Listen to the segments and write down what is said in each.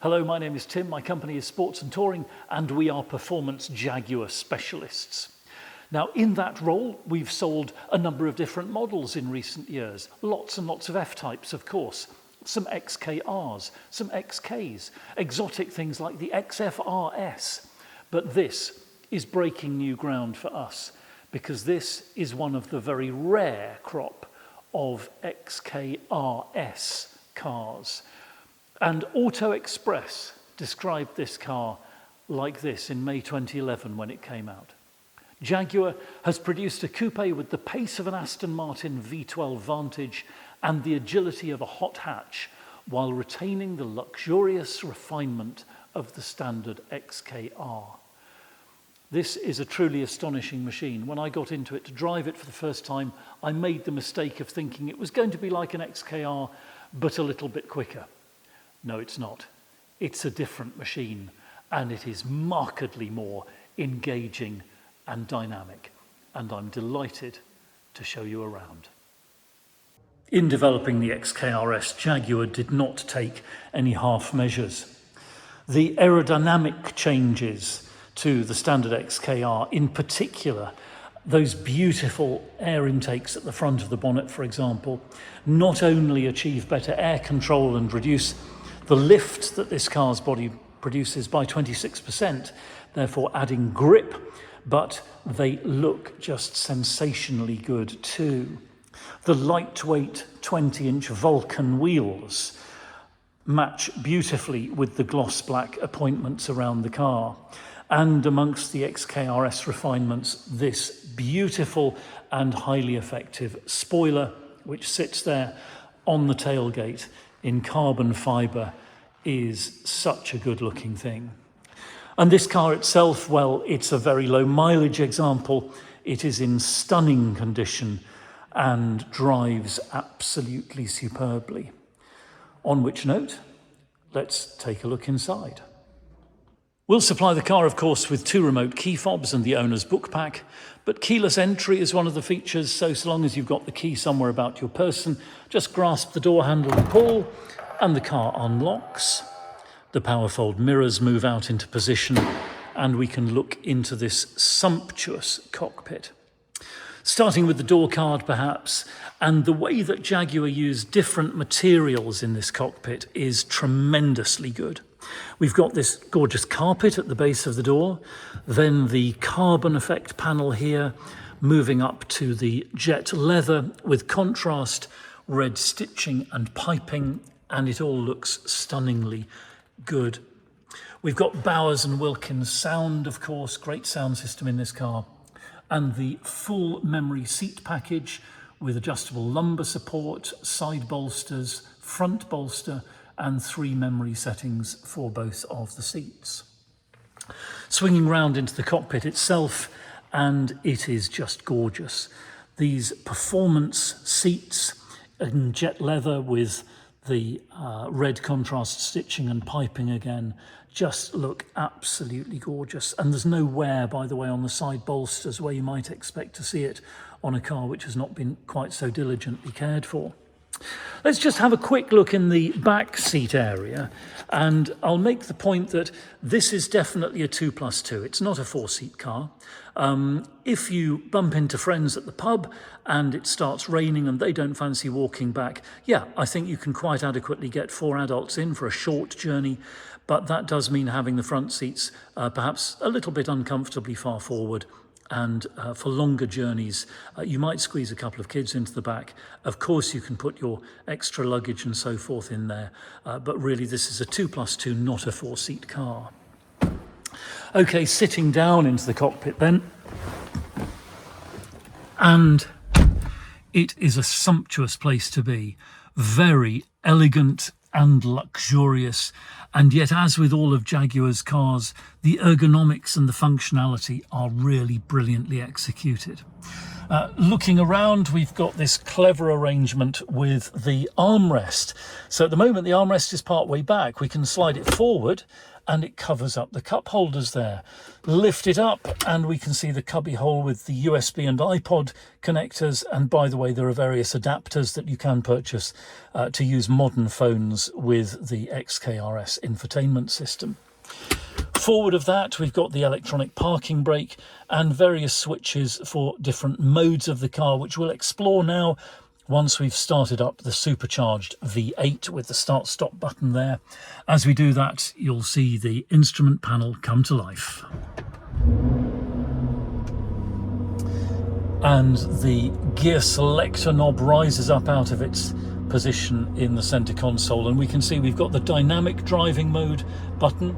Hello, my name is Tim, my company is Sports and Touring, and we are performance Jaguar specialists. Now, in that role, we've sold a number of different models in recent years. Lots and lots of F-types, of course. Some XKRs, some XKs, exotic things like the XF R-S. But this is breaking new ground for us, because this is one of the very rare crop of XK R-S cars. And Auto Express described this car like this in May 2011 when it came out. Jaguar has produced a coupe with the pace of an Aston Martin V12 Vantage and the agility of a hot hatch, while retaining the luxurious refinement of the standard XKR. This is a truly astonishing machine. When I got into it to drive it for the first time, I made the mistake of thinking it was going to be like an XKR, but a little bit quicker. No, it's not. It's a different machine, and it is markedly more engaging and dynamic, and I'm delighted to show you around. In developing the XK R-S, Jaguar did not take any half measures. The aerodynamic changes to the standard XKR, in particular, those beautiful air intakes at the front of the bonnet, for example, not only achieve better air control and reduce the lift that this car's body produces by 26%, therefore adding grip, but they look just sensationally good too. The lightweight 20-inch Vulcan wheels match beautifully with the gloss black appointments around the car. And amongst the XK R-S refinements, this beautiful and highly effective spoiler, which sits there on the tailgate in carbon fibre, is such a good looking thing. And this car itself, well, it's a very low mileage example. It is in stunning condition and drives absolutely superbly. On which note, let's take a look inside. We'll supply the car, of course, with 2 remote key fobs and the owner's book pack, but keyless entry is one of the features, so long as you've got the key somewhere about your person, just grasp the door handle and pull, and the car unlocks. The power fold mirrors move out into position, and we can look into this sumptuous cockpit. Starting with the door card, perhaps, and the way that Jaguar used different materials in this cockpit is tremendously good. We've got this gorgeous carpet at the base of the door, then the carbon effect panel here, moving up to the jet leather with contrast red stitching and piping, and it all looks stunningly good. We've got Bowers & Wilkins sound, of course, great sound system in this car, and the full memory seat package with adjustable lumbar support, side bolsters, front bolster, and 3 memory settings for both of the seats. Swinging round into the cockpit itself, and it is just gorgeous. These performance seats in jet leather with the red contrast stitching and piping again just look absolutely gorgeous. And there's no wear, by the way, on the side bolsters where you might expect to see it on a car which has not been quite so diligently cared for. Let's just have a quick look in the back seat area, and I'll make the point that this is definitely a 2+2. It's not a 4-seat car. If you bump into friends at the pub and it starts raining and they don't fancy walking back, yeah, I think you can quite adequately get 4 adults in for a short journey, but that does mean having the front seats perhaps a little bit uncomfortably far forward. And for longer journeys, you might squeeze a couple of kids into the back. Of course, you can put your extra luggage and so forth in there, but really this is a 2+2, not a 4-seat car. Okay, sitting down into the cockpit then, and it is a sumptuous place to be. Very elegant and luxurious, and yet, as with all of Jaguar's cars, the ergonomics and the functionality are really brilliantly executed. Looking around, we've got this clever arrangement with the armrest. So at the moment, the armrest is part way back. We can slide it forward and it covers up the cup holders there. Lift it up and we can see the cubby hole with the USB and iPod connectors. And by the way, there are various adapters that you can purchase to use modern phones with the XK R-S infotainment system. Forward of that, we've got the electronic parking brake and various switches for different modes of the car, which we'll explore now once we've started up the supercharged V8 with the start-stop button there. As we do that, you'll see the instrument panel come to life. And the gear selector knob rises up out of its position in the center console, and we can see we've got the dynamic driving mode button,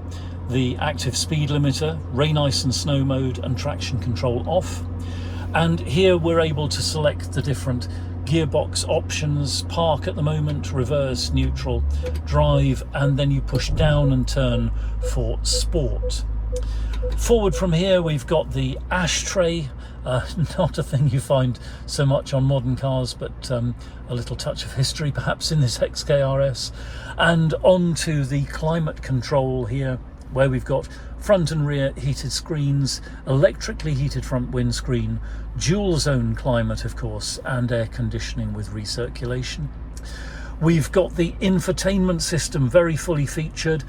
the active speed limiter, rain, ice and snow mode, and traction control off. And here we're able to select the different gearbox options: park at the moment, reverse, neutral, drive, and then you push down and turn for sport. Forward from here, we've got the ashtray. Not a thing you find so much on modern cars, but a little touch of history perhaps in this XK R-S. And onto the climate control here, where we've got front and rear heated screens, electrically heated front windscreen, dual zone climate of course, and air conditioning with recirculation. We've got the infotainment system very fully featured.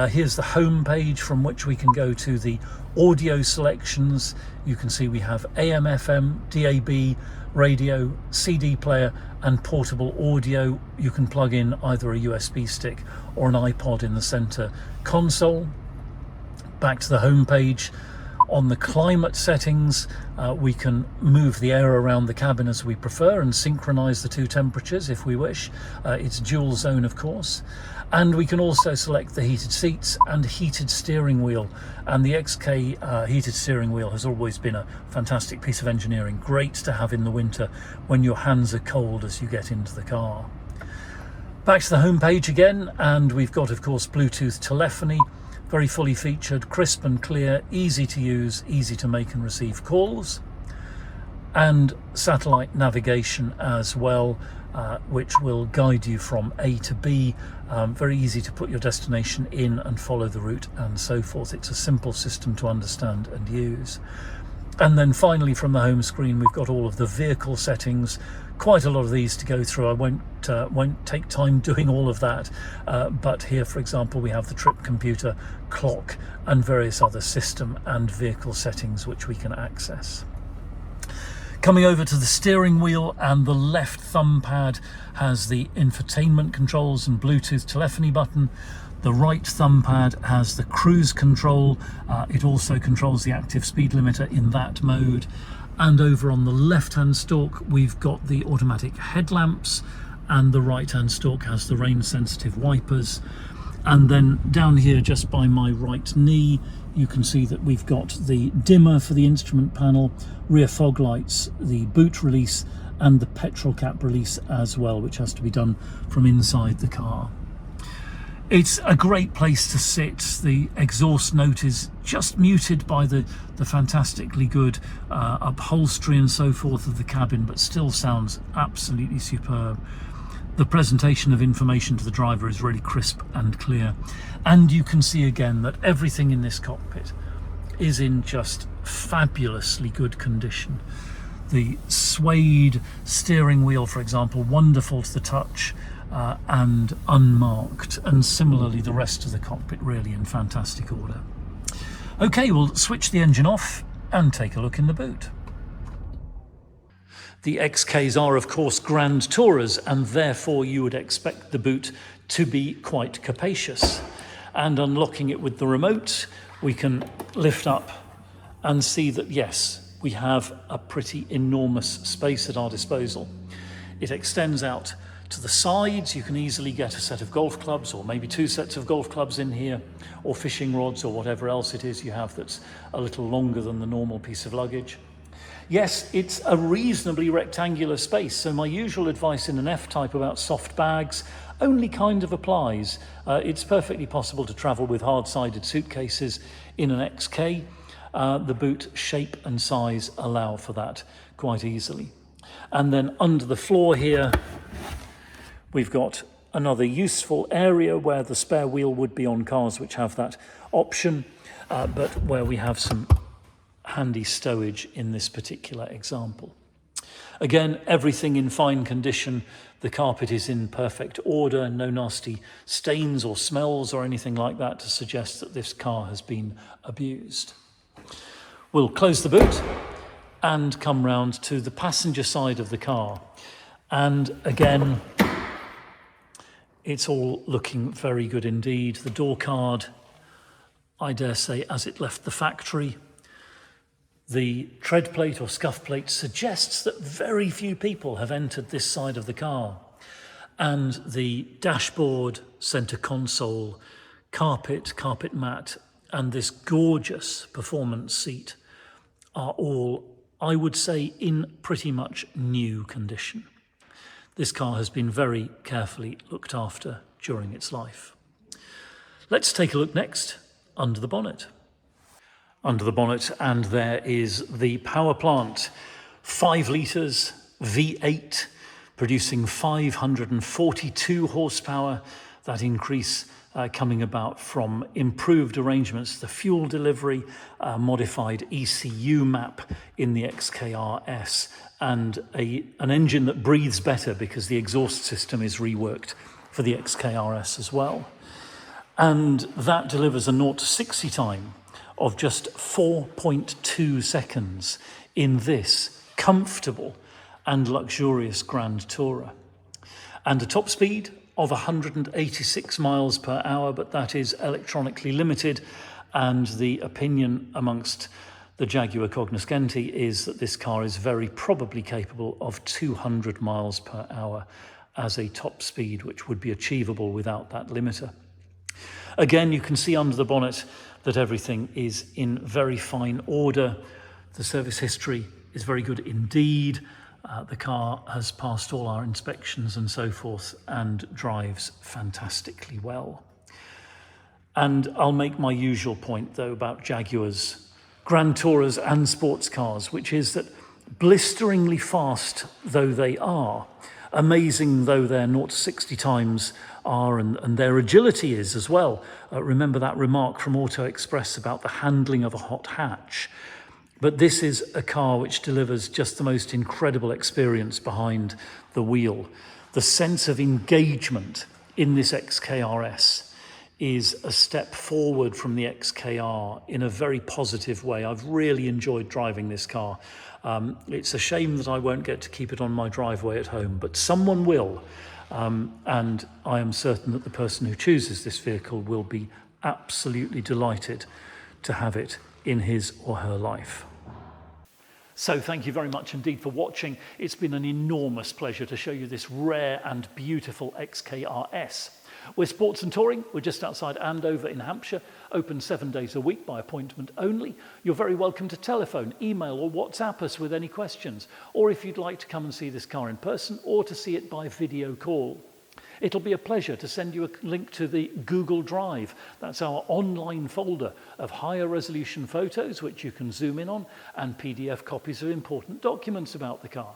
Here's the home page from which we can go to the audio selections. You can see we have AM, FM, DAB, radio, CD player and portable audio. You can plug in either a USB stick or an iPod in the center console. Back to the home page. On the climate settings, we can move the air around the cabin as we prefer and synchronize the two temperatures if we wish. It's dual zone of course. And we can also select the heated seats and heated steering wheel. And the XK heated steering wheel has always been a fantastic piece of engineering. Great to have in the winter when your hands are cold as you get into the car. Back to the home page again, and we've got of course Bluetooth telephony. Very fully featured, crisp and clear, easy to use, easy to make and receive calls, and satellite navigation as well, which will guide you from A to B. Very easy to put your destination in and follow the route and so forth. It's a simple system to understand and use. And then finally from the home screen, we've got all of the vehicle settings. Quite a lot of these to go through. I won't take time doing all of that, but here for example we have the trip computer, clock and various other system and vehicle settings which we can access. Coming over to the steering wheel, and the left thumb pad has the infotainment controls and Bluetooth telephony button. The right thumb pad has the cruise control. It also controls the active speed limiter in that mode. And over on the left-hand stalk, we've got the automatic headlamps, and the right-hand stalk has the rain-sensitive wipers. And then down here, just by my right knee, you can see that we've got the dimmer for the instrument panel, rear fog lights, the boot release, and the petrol cap release as well, which has to be done from inside the car. It's a great place to sit. The exhaust note is just muted by the fantastically good upholstery and so forth of the cabin, but still sounds absolutely superb. The presentation of information to the driver is really crisp and clear. And you can see again that everything in this cockpit is in just fabulously good condition. The suede steering wheel, for example, wonderful to the touch. And unmarked, and similarly the rest of the cockpit really in fantastic order. Okay, we'll switch the engine off and take a look in the boot. The XKs are of course grand tourers, and therefore you would expect the boot to be quite capacious. And unlocking it with the remote, we can lift up and see that yes, we have a pretty enormous space at our disposal. It extends out to the sides. You can easily get a set of golf clubs, or maybe two sets of golf clubs in here, or fishing rods, or whatever else it is you have that's a little longer than the normal piece of luggage. Yes, it's a reasonably rectangular space, so my usual advice in an F-Type about soft bags only kind of applies. It's perfectly possible to travel with hard-sided suitcases in an XK. The boot shape and size allow for that quite easily. And then under the floor here, we've got another useful area where the spare wheel would be on cars which have that option, but where we have some handy stowage in this particular example. Again, everything in fine condition. The carpet is in perfect order, no nasty stains or smells or anything like that to suggest that this car has been abused. We'll close the boot and come round to the passenger side of the car. And again, it's all looking very good indeed. The door card, I dare say, as it left the factory. The tread plate or scuff plate suggests that very few people have entered this side of the car. And the dashboard, center console, carpet mat, and this gorgeous performance seat are all, I would say, in pretty much new condition. This car has been very carefully looked after during its life. Let's take a look next under the bonnet. Under the bonnet, and there is the power plant, 5 litres V8, producing 542 horsepower. That increase coming about from improved arrangements, the fuel delivery, modified ECU map in the XK R-S, and an engine that breathes better because the exhaust system is reworked for the XK R-S as well. And that delivers a 0 to 60 time of just 4.2 seconds in this comfortable and luxurious Grand Tourer. And a top speed of 186 miles per hour, but that is electronically limited. And the opinion amongst the Jaguar cognoscenti is that this car is very probably capable of 200 miles per hour as a top speed, which would be achievable without that limiter. Again, you can see under the bonnet that everything is in very fine order. The service history is very good indeed. The car has passed all our inspections and so forth and drives fantastically well. And I'll make my usual point, though, about Jaguars, Grand Tourers and sports cars, which is that blisteringly fast though they are, amazing though their 0 to 60 times are, and their agility is as well. Remember that remark from Auto Express about the handling of a hot hatch. But this is a car which delivers just the most incredible experience behind the wheel. The sense of engagement in this XK R-S is a step forward from the XKR in a very positive way. I've really enjoyed driving this car. It's a shame that I won't get to keep it on my driveway at home, but someone will. And I am certain that the person who chooses this vehicle will be absolutely delighted to have it in his or her life. So thank you very much indeed for watching. It's been an enormous pleasure to show you this rare and beautiful XK R-S. We're Sports and Touring. We're just outside Andover in Hampshire, open 7 days a week by appointment only. You're very welcome to telephone, email or WhatsApp us with any questions, or if you'd like to come and see this car in person or to see it by video call. It'll be a pleasure to send you a link to the Google Drive. That's our online folder of higher resolution photos, which you can zoom in on, and PDF copies of important documents about the car.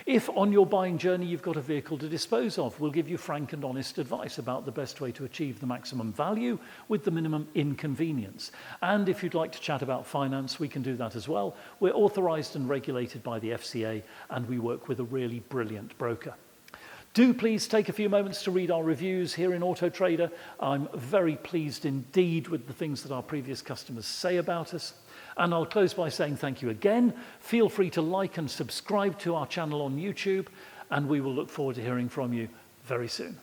If on your buying journey you've got a vehicle to dispose of, we'll give you frank and honest advice about the best way to achieve the maximum value with the minimum inconvenience. And if you'd like to chat about finance, we can do that as well. We're authorised and regulated by the FCA, and we work with a really brilliant broker. Do please take a few moments to read our reviews here in Auto Trader. I'm very pleased indeed with the things that our previous customers say about us. And I'll close by saying thank you again. Feel free to like and subscribe to our channel on YouTube, and we will look forward to hearing from you very soon.